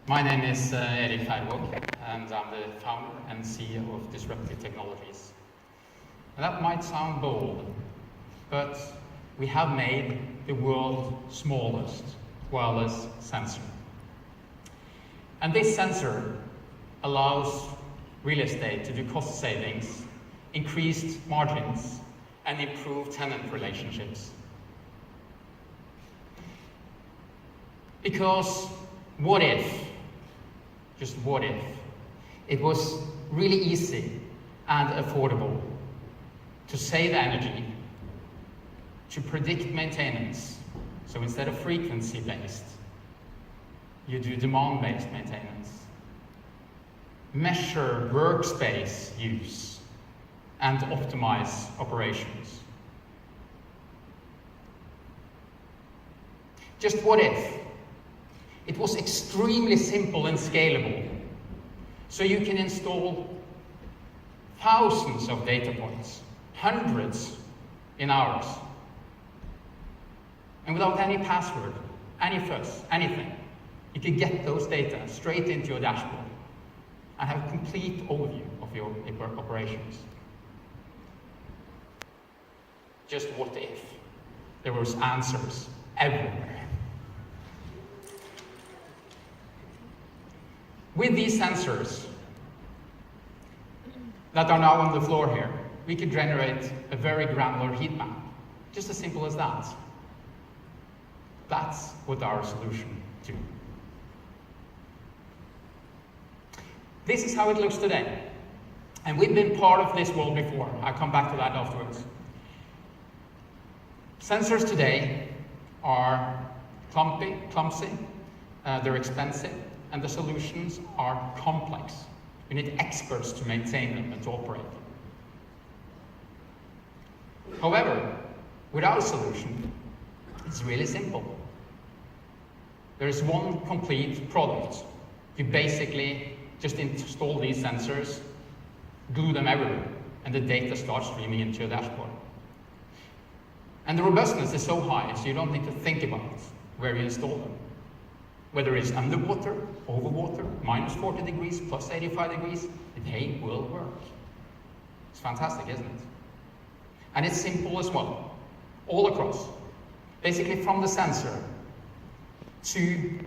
My name is Erik Færvåg, and I'm the founder and CEO of Disruptive Technologies. And that might sound bold, but we have made the world's smallest wireless sensor. And this sensor allows real estate to do cost savings, increased margins, and improve tenant relationships. Because what if, just what if, it was really easy and affordable to save energy, to predict maintenance. So instead of frequency-based, you do demand-based maintenance. Measure workspace use and optimize operations. Just what if it was extremely simple and scalable, so you can install thousands of data points, hundreds in hours, and without any password, any fuss, anything, you could get those data straight into your dashboard and have a complete overview of your operations. Just what if there was answers everywhere? With these sensors that are now on the floor here, we could generate a very granular heat map. Just as simple as that. That's what our solution do. This is how it looks today. And we've been part of this world before. I'll come back to that afterwards. Sensors today are clumsy, they're expensive, and the solutions are complex. You need experts to maintain them and to operate them. However, with our solution, it's really simple. There is one complete product. You basically just install these sensors, glue them everywhere, and the data starts streaming into your dashboard. And the robustness is so high, so you don't need to think about where you install them. Whether it's underwater, over water, minus 40 degrees, plus 85 degrees, they will work. It's fantastic, isn't it? And it's simple as well, all across. Basically from the sensor to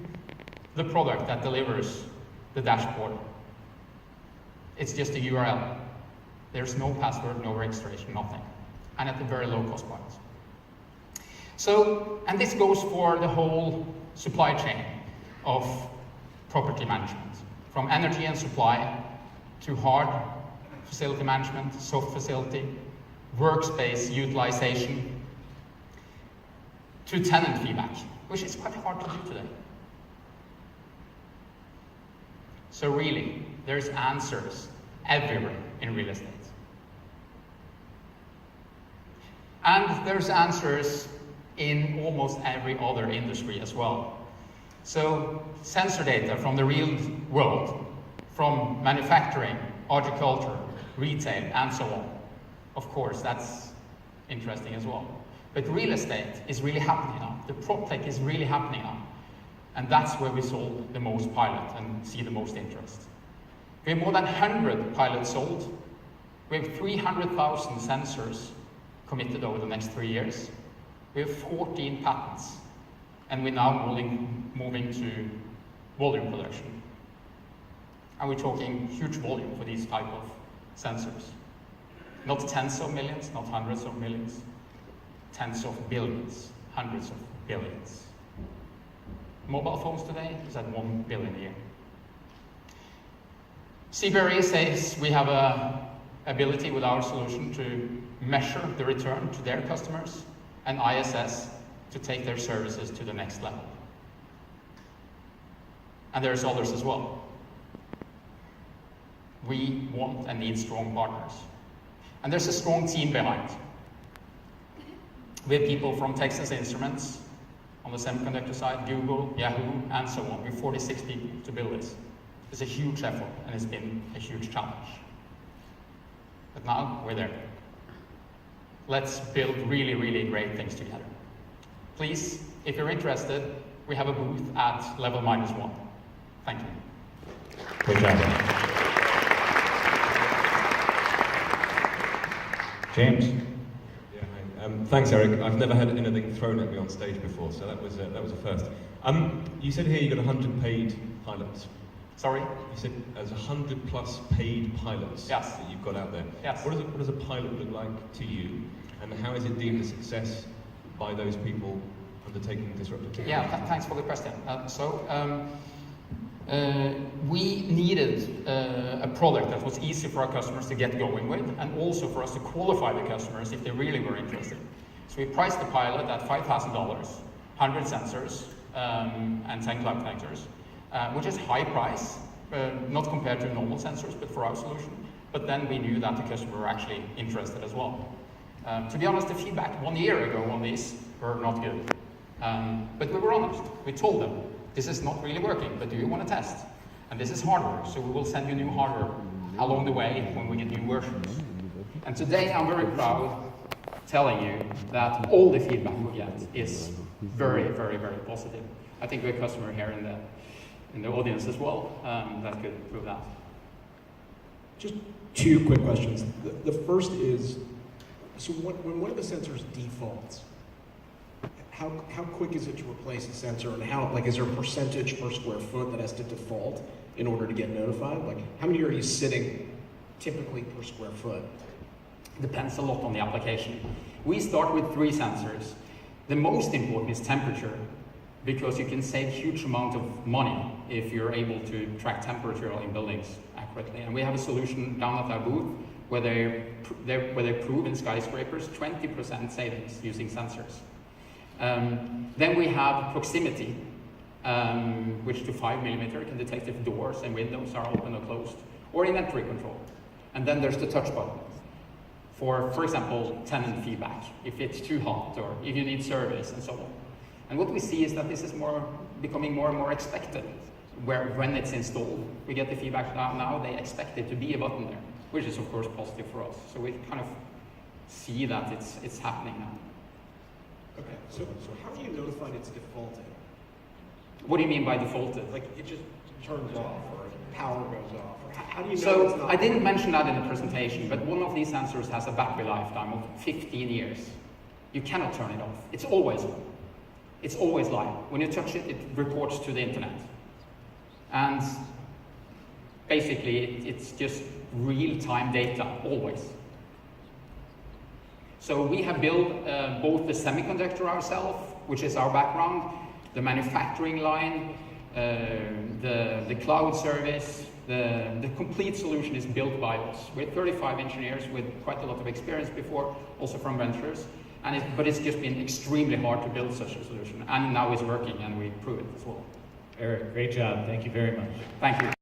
the product that delivers the dashboard. It's just a URL. There's no password, no registration, nothing. And at a very low cost point. So, and this goes for the whole supply chain of property management, from energy and supply to hard facility management, soft facility, workspace utilization, to tenant feedback, which is quite hard to do today. So really, there's answers everywhere in real estate. And there's answers in almost every other industry as well. So sensor data from the real world, from manufacturing, agriculture, retail, and so on. Of course, that's interesting as well. But real estate is really happening now. The PropTech is really happening now. And that's where we sold the most pilot and see the most interest. We have more than 100 pilots sold. We have 300,000 sensors committed over the next 3 years. We have 14 patents. And we're now moving to volume production. And we're talking huge volume for these type of sensors. Not tens of millions, not hundreds of millions, tens of billions, hundreds of billions. Mobile phones today is at 1 billion a year. CBRE says we have an ability with our solution to measure the return to their customers, and ISS to take their services to the next level. And there's others as well. We want and need strong partners. And there's a strong team behind. We have people from Texas Instruments on the semiconductor side, Google, Yahoo, and so on. We have 46 people to build this. It's a huge effort, and it's been a huge challenge. But now we're there. Let's build really, really great things together. Please, if you're interested, we have a booth at level -1. Thank you. Great job. James. Yeah, hi. Thanks, Eric. I've never had anything thrown at me on stage before, so that was a first. You said here you got 100 paid pilots. Sorry? You said there's 100 plus paid pilots Yes. that you've got out there. Yes. What does a pilot look like to you, and how is it deemed a success by those people undertaking disruptive technology? Yeah, thanks for the question. We needed a product that was easy for our customers to get going with, and also for us to qualify the customers if they really were interested. So we priced the pilot at $5,000, 100 sensors, and 10 cloud connectors, which is high price, not compared to normal sensors, but for our solution. But then we knew that the customer were actually interested as well. To be honest, the feedback 1 year ago on these were not good. But we were honest. We told them, this is not really working, but do you want to test? And this is hardware, so we will send you new hardware along the way when we get new versions. And today I'm very proud telling you that all the feedback we get is very, very, very positive. I think we have a customer here in the audience as well that could prove that. Just two quick questions. The first is, so when one of the sensors defaults, how quick is it to replace a sensor, and how, like, is there a percentage per square foot that has to default in order to get notified? Like, how many are you sitting typically per square foot? Depends a lot on the application. We start with 3 sensors. The most important is temperature, because you can save huge amount of money if you're able to track temperature in buildings accurately. And we have a solution down at our booth where they prove in skyscrapers 20% savings using sensors. Then we have proximity, which to 5 millimeter can detect if doors and windows are open or closed, or inventory control. And then there's the touch button for example, tenant feedback, if it's too hot or if you need service and so on. And what we see is that this is becoming more and more expected, where when it's installed, we get the feedback now they expect it to be a button there, which is of course positive for us. So we kind of see that it's happening now. Okay, so how are you notified it's defaulting? What do you mean by defaulted? Like, it just turns off, or power goes off, or how do you know So it's not? I didn't mention that in the presentation, but one of these sensors has a battery lifetime of 15 years. You cannot turn it off. It's always on. It's always live. When you touch it, it reports to the internet. And basically, it's just real-time data, always. So we have built both the semiconductor ourselves, which is our background, the manufacturing line, the cloud service, the complete solution is built by us. We're 35 engineers with quite a lot of experience before, also from ventures, but it's just been extremely hard to build such a solution. And now it's working, and we prove it as well. Eric, great job. Thank you very much. Thank you.